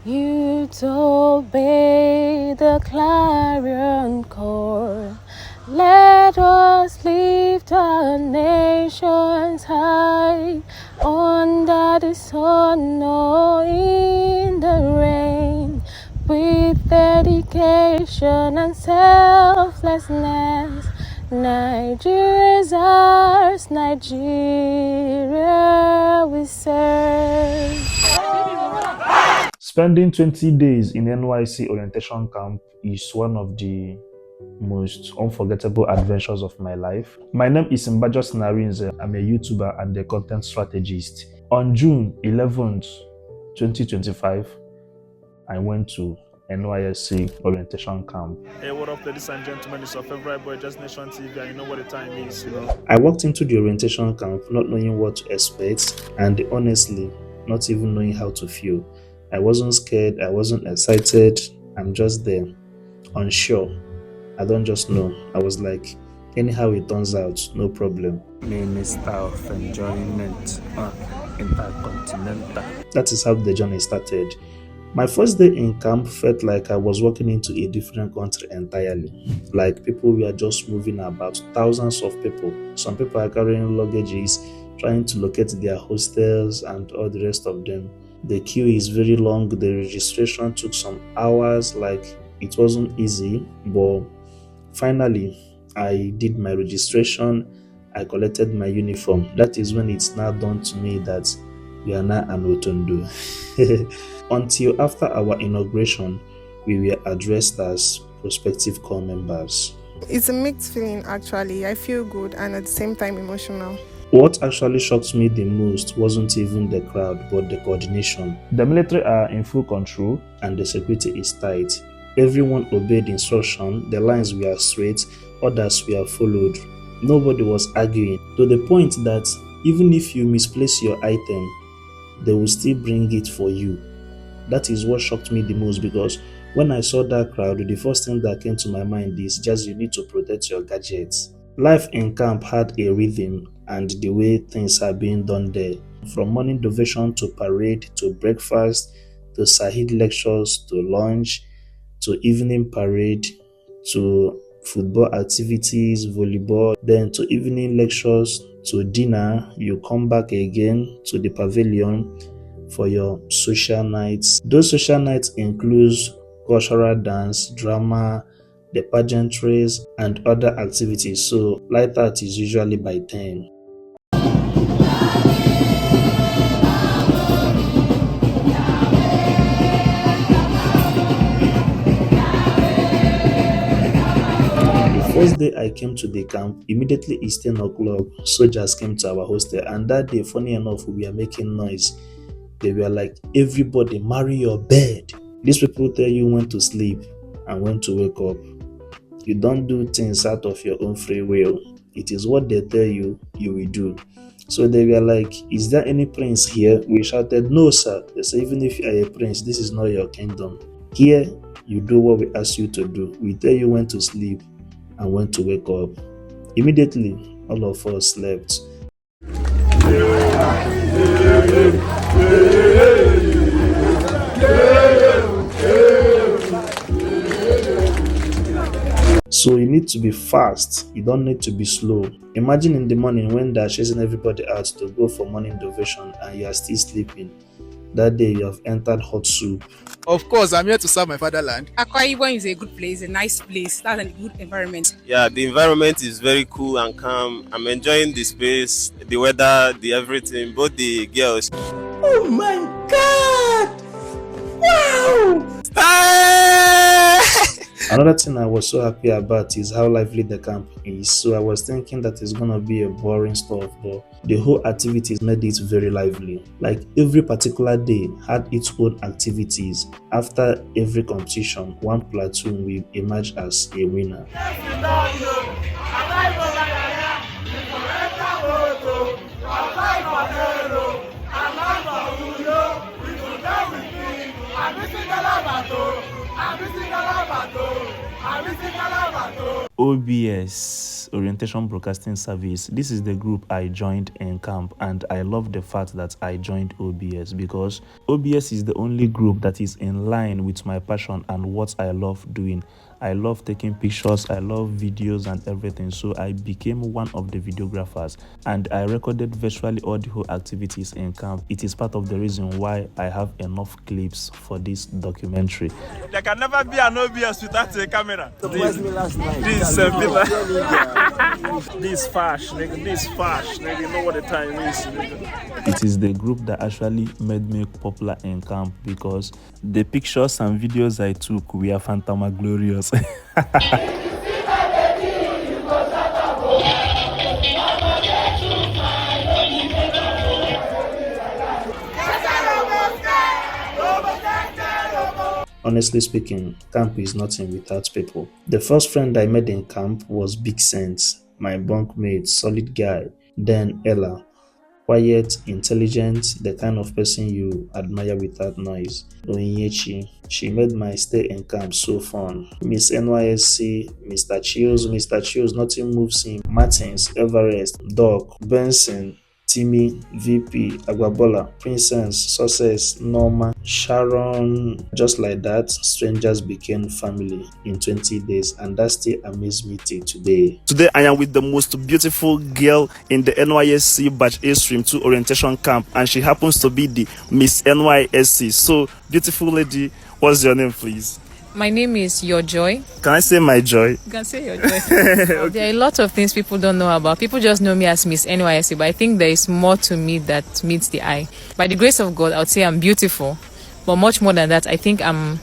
You obey the clarion call. Let us lift our nations high, under the sun or in the rain, with dedication and selflessness. Nigeria's ours, Nigeria we serve. Spending 20 days in NYC orientation camp is one of the most unforgettable adventures of my life. My name is Mbajos Narinze. I'm a YouTuber and a content strategist. On June 11th, 2025, I went to Nysc orientation camp. Hey, what up, ladies and gentlemen? It's your favorite boy, Just Nation TV, and you know what the time is, I walked into the orientation camp not knowing what to expect and honestly not even knowing how to feel. I wasn't scared, I wasn't excited, I'm just there, unsure. I don't just know. I was like, anyhow it turns out, no problem. Minister of Enjoyment, Intercontinental. That is how the journey started. My first day in camp felt like I was walking into a different country entirely. Like people were just moving about, thousands of people. Some people are carrying luggages, trying to locate their hostels and all the rest of them. The queue is very long. The registration took some hours. Like it wasn't easy, but finally I did my registration. I collected my uniform. That is when it's now dawned to me that we are now an Otondo. Until after our inauguration, we were addressed as prospective corps members. It's a mixed feeling actually. I feel good and at the same time emotional. What actually shocked me the most wasn't even the crowd, but the coordination. The military are in full control and the security is tight. Everyone obeyed instruction, the lines were straight, orders were followed. Nobody was arguing, to the point that even if you misplace your item, they will still bring it for you. That is what shocked me the most, because when I saw that crowd, the first thing that came to my mind is just you need to protect your gadgets. Life in camp had a rhythm and the way things are being done there. From morning devotion to parade to breakfast to Sahid lectures to lunch to evening parade to football activities, volleyball, then to evening lectures to dinner. You come back again to the pavilion for your social nights. Those social nights include cultural dance, drama, the pageantries, and other activities. So light out is usually by 10. First day I came to the camp, immediately it's 10 o'clock, soldiers came to our hostel, and that day, funny enough, we were making noise. They were like, everybody marry your bed. These people tell you when to sleep and when to wake up. You don't do things out of your own free will. It is what they tell you, you will do. So they were like, is there any prince here? We shouted, no sir. They said, even if you are a prince, this is not your kingdom. Here, you do what we ask you to do. We tell you when to sleep and when to wake up. Immediately, all of us slept. So you need to be fast, you don't need to be slow. Imagine in the morning when they're chasing everybody out to go for morning devotion and you are still sleeping. That day you have entered hot soup. Of course, I'm here to serve my fatherland. Akwa Ibom is a good place, a nice place. That's a good environment. Yeah, the environment is very cool and calm. I'm enjoying the space, the weather, the everything, both the girls. Oh my God! Wow! Another thing I was so happy about is how lively the camp is. So I was thinking that it's gonna be a boring stuff, but the whole activities made it very lively. Like every particular day had its own activities. After every competition, one platoon will emerge as a winner. OBS Orientation Broadcasting Service. This is the group I joined in camp, and I love the fact that I joined OBS because OBS is the only group that is in line with my passion and what I love doing. I love taking pictures, I love videos and everything, so I became one of the videographers and I recorded virtually all the whole activities in camp. It is part of the reason why I have enough clips for this documentary. There can never be an OBS without a camera. This fash, nigga. This fash, nigga. You know what the time is, nigga. It is the group that actually made me popular in camp because the pictures and videos I took were phantasmaglorious. Honestly speaking, camp is nothing without people. The first friend I made in camp was Big Sense, my bunkmate, solid guy. Then Ella, quiet, intelligent, the kind of person you admire without noise. Onyechi, she made my stay in camp so fun. Miss Nysc, Mr. Chills, nothing moves him. Martins, Everest, Doc, Benson, Timmy, VP, Agwabola, Princess, Success, Norma, Sharon. Just like that, strangers became family in 20 days, and that still amazes me till today. Today I am with the most beautiful girl in the Nysc Batch A Stream 2 orientation camp, and she happens to be the Miss Nysc. So, beautiful lady, what's your name, please? My name is Your Joy. Can I say my joy? You can say Your Joy. Okay. There are a lot of things people don't know about. People just know me as Miss NYSC, but I think there is more to me that meets the eye. By the grace of God, I would say I'm beautiful. But much more than that, I'm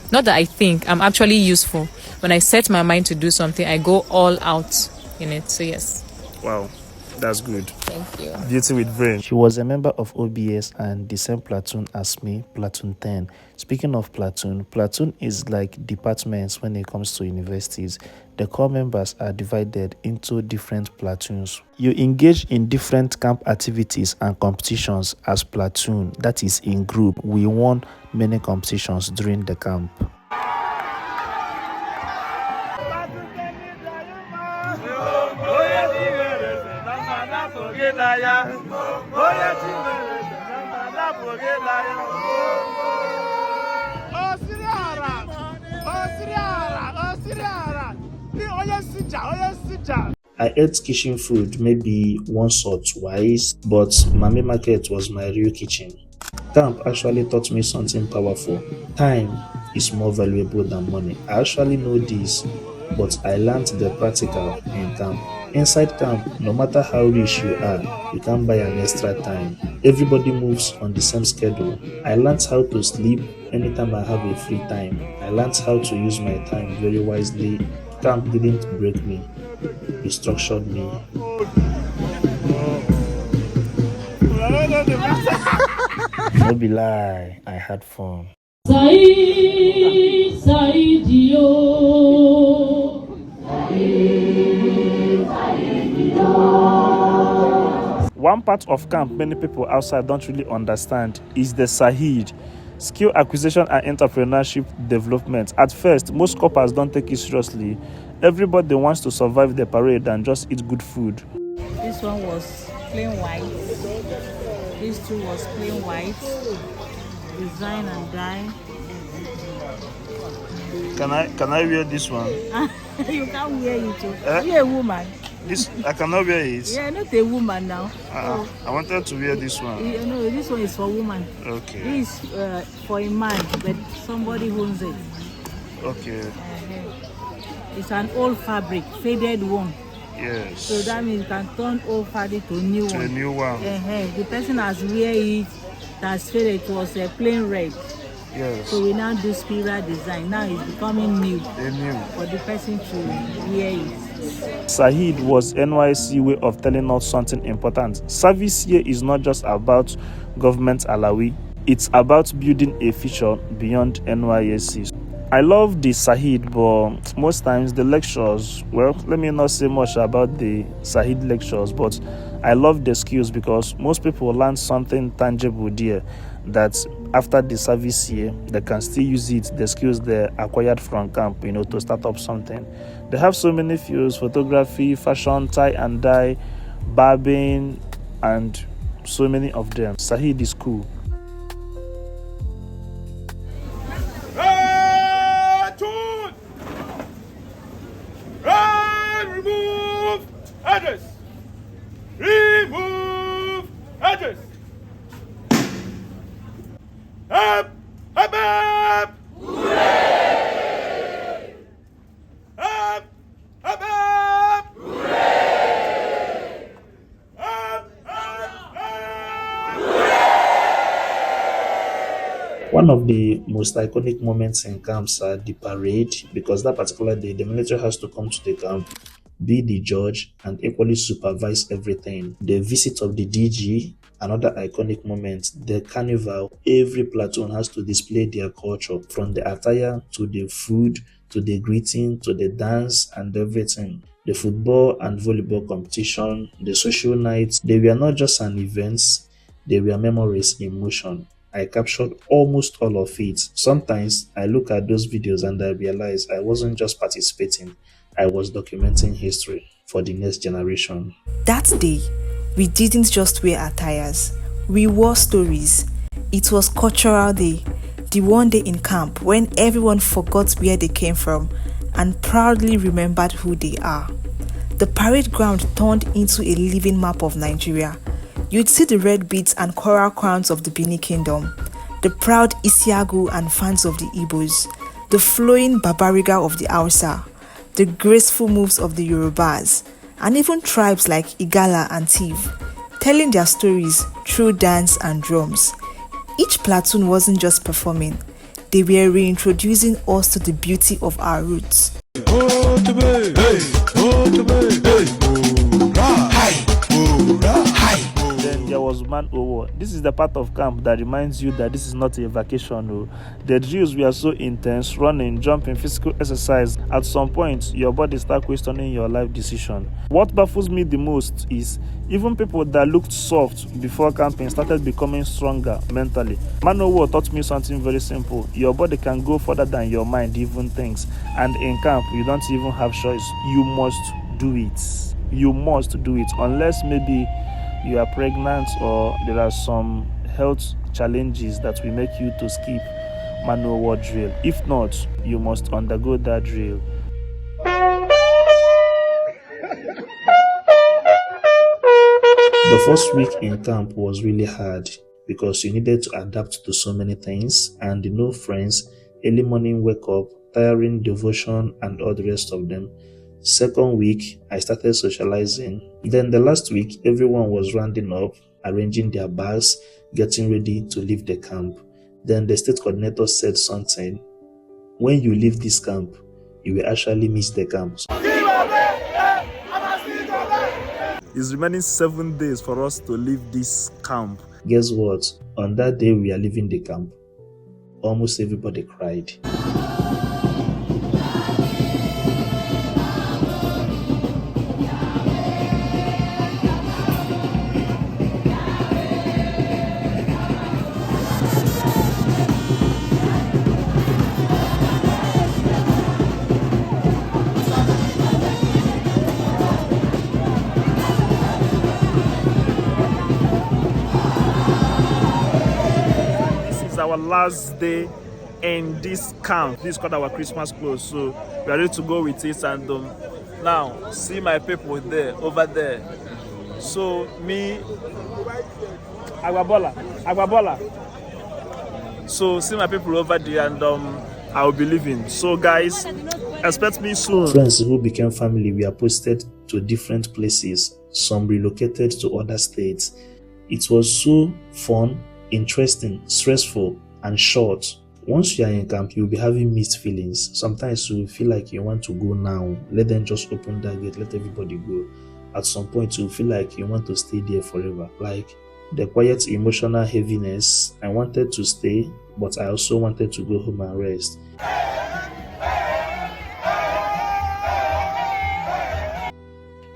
actually useful. When I set my mind to do something, I go all out in it. So yes. Wow, that's good. Thank you. Beauty with brain. She was a member of OBS and the same platoon as me, Platoon 10. Speaking of platoon is like departments when it comes to universities. The core members are divided into different platoons. You engage in different camp activities and competitions as platoon, that is in group. We won many competitions during the camp. I ate kitchen food maybe once or twice, but Mami Market was my real kitchen. Camp actually taught me something powerful. Time is more valuable than money. I actually know this, but I learned the practical in camp. Inside camp, no matter how rich you are, you can't buy an extra time. Everybody moves on the same schedule. I learned how to sleep anytime I have a free time. I learned how to use my time very wisely. Camp didn't break me. It structured me. No be lie, I had fun. One part of camp many people outside don't really understand is the Sahid, skill acquisition and entrepreneurship development. At first, most coppers don't take it seriously. Everybody wants to survive the parade and just eat good food. This one was plain white. This two was plain white. Design and dye. Can I wear this one? You can't wear it. You're a woman. This I cannot wear it. Yeah, not a woman now. I wanted to wear this one. No, this one is for woman. Okay. This is for a man, but somebody owns it. Okay. It's an old fabric, faded one. Yes. So that means you can turn old fabric to a new one. To a new one. The person has wear it, that's faded. It was a plain red. Yes. So we now do spiral design. Now it's becoming new. New. For the person to wear it. Sahid was NYSC way of telling us something important. Service here is not just about government alawi. It's about building a future beyond NYSC. I love the Sahid, but most times the lectures, well, let me not say much about the Sahid lectures, but I love the skills because most people learn something tangible there that after the service year, they can still use it, the skills they acquired from camp, to start up something. They have so many fields: photography, fashion, tie and dye, barbing, and so many of them. Sahid is cool. Remove edges. Remove edges. Up, up, up. Hooray! Up, up, up. Hooray! Up, up, up. Hooray! One of the most iconic moments in camps are the parade, because that particular day the military has to come to the camp, be the judge, and equally supervise everything. The visit of the DG, another iconic moment. The carnival, every platoon has to display their culture, from the attire to the food to the greeting to the dance and everything. The football and volleyball competition, the social nights, they were not just an event, they were memories in motion. I captured almost all of it. Sometimes I look at those videos and I realize I wasn't just participating, I was documenting history for the next generation. That day, we didn't just wear attires, we wore stories. It was cultural day, the one day in camp when everyone forgot where they came from and proudly remembered who they are. The parade ground turned into a living map of Nigeria. You'd see the red beads and coral crowns of the Benin Kingdom, the proud Isiagu and fans of the Igbos, the flowing Babariga of the Hausa, the graceful moves of the Yorubas, and even tribes like Igala and Tiv, telling their stories through dance and drums. Each platoon wasn't just performing, they were reintroducing us to the beauty of our roots. Then there was man over. This is the part of camp that reminds you that this is not a vacation. No. The drills were so intense, running, jumping, physical exercise. At some point, your body starts questioning your life decision. What baffles me the most is even people that looked soft before camping started becoming stronger mentally. Man over taught me something very simple. Your body can go further than your mind even thinks. And in camp, you don't even have choice. You must do it. You must do it, unless maybe you are pregnant or there are some health challenges that will make you to skip manual war drill. If not, you must undergo that drill. The first week in camp was really hard because you needed to adapt to so many things, and no friends, early morning wake up, tiring devotion, and all the rest of them. Second week, I started socializing. Then the last week, everyone was rounding up, arranging their bags, getting ready to leave the camp. Then the state coordinator said something. When you leave this camp, you will actually miss the camp. It's remaining 7 days for us to leave this camp. Guess what? On that day we are leaving the camp, almost everybody cried. Our last day in this camp. This is called our Christmas close, so we are ready to go with it. And now see my people there, over there. So me, Agbabola. So see my people over there, and I will be leaving. So guys, expect me soon. Friends who became family were posted to different places. Some relocated to other states. It was so fun, interesting, stressful, and short. Once you are in camp, you'll be having mixed feelings. Sometimes you feel like you want to go now. Let them just open that gate, let everybody go. At some point, you feel like you want to stay there forever. Like the quiet emotional heaviness. I wanted to stay, but I also wanted to go home and rest.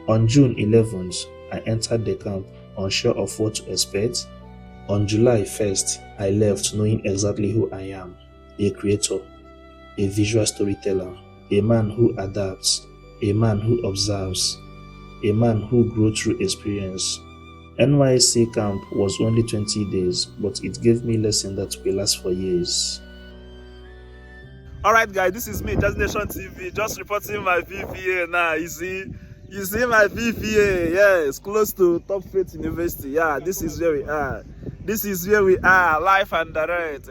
On June 11th, I entered the camp, unsure of what to expect. On July 1st, I left knowing exactly who I am: a creator, a visual storyteller, a man who adapts, a man who observes, a man who grew through experience. Nysc camp was only 20 days, but it gave me lessons that will last for years. Alright guys, this is me, Just Nation TV, just reporting my VPA now. You see my VPA, yes, close to Top Faith University. Yeah, this is where we are. Life and direct.